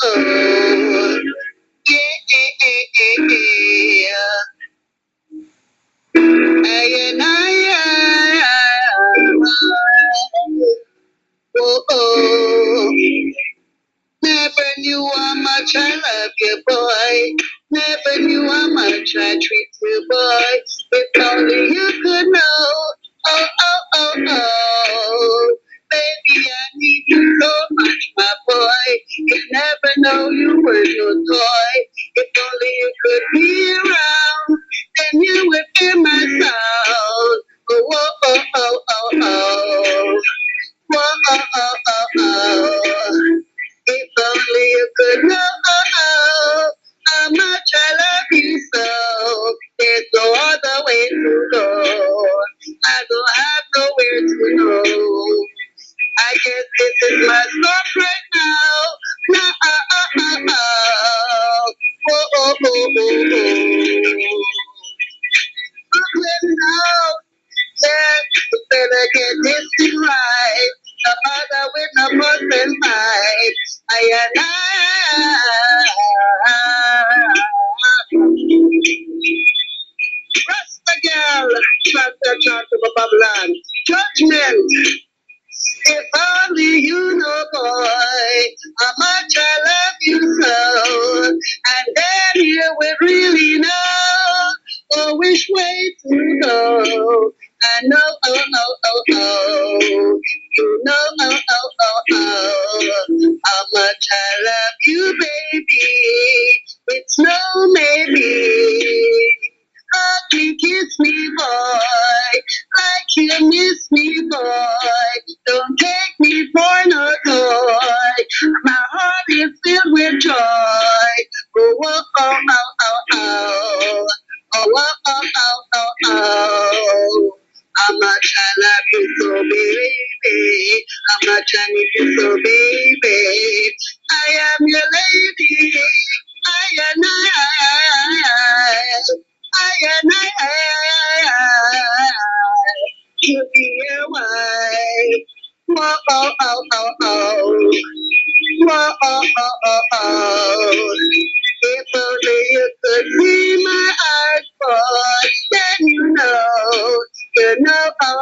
oh. Yeah. And oh. Never knew how much I love you, boy. Never knew how much I treat you, boy. If only you could know. Oh, oh, oh, oh. Baby, I need you so much, my boy. You never know you were no toy. If only you could be around, then you would hear my sound. Oh, oh, oh, oh, oh, oh. Whoa, oh, oh, oh, oh. If only you could know how much I love you so. There's no other way to go. I don't have nowhere to go. I guess this is my stop right now. Now, oh, oh, oh, oh, oh. Brooklyn now, yeah, you better get this thing right. No matter with no fuss and fight. I and Rasta girl, chant of Babylon. Judgment. If only you know, boy, how much I love you so. And then you would really know which way to go. I know, oh, oh, oh, oh. You know, oh, oh, oh, oh. How much I love you, baby. It's no maybe. Hug me, kiss me, boy. Like you miss me, boy. Don't take me for no toy. My heart is filled with joy. Oh, oh, oh, oh, oh, oh. Oh, oh, oh, oh, oh, oh. How much I love you so, baby. How much I need you so, baby. I am your lady. I am I. You be your wife. Whoa, oh, oh, oh, oh. Whoa, oh, oh, oh, oh. If only you could see my eyes, boy, then you know, oh, oh,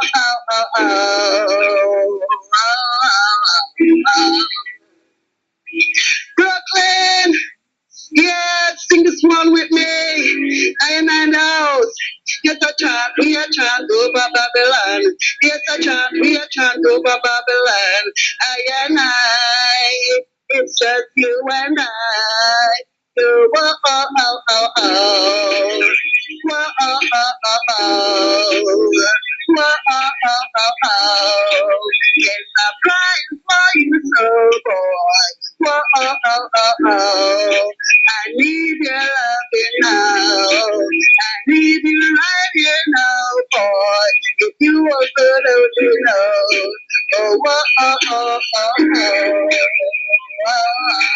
oh, oh. Oh. Brooklyn, yeah, sing this one with me. I know. Yes, a chant, we a chant over Babylon. Yes, a chant, we a chant over Babylon. I and I, it's just you and I. You, oh, oh, oh, oh, oh. Whoa, oh, oh, oh, oh. Whoa, oh, oh, oh, oh. Yes, I'm crying for you, so boy. Whoa, oh, oh, oh, oh. I need your loving now. I need you right here now, boy. If you were good, I would know. Oh, oh, oh, oh, oh, oh.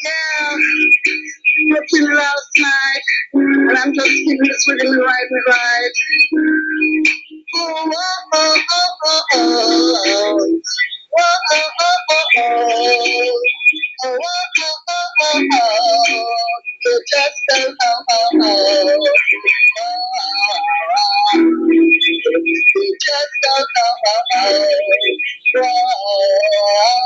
Yeah, looking last night, and I'm just keeping this rhythm right. Oh, oh, oh, oh, oh, oh. Oh, oh, oh, oh, oh. Oh, oh, oh, oh, oh, oh. You just don't know, oh, oh. You just don't know, oh, oh.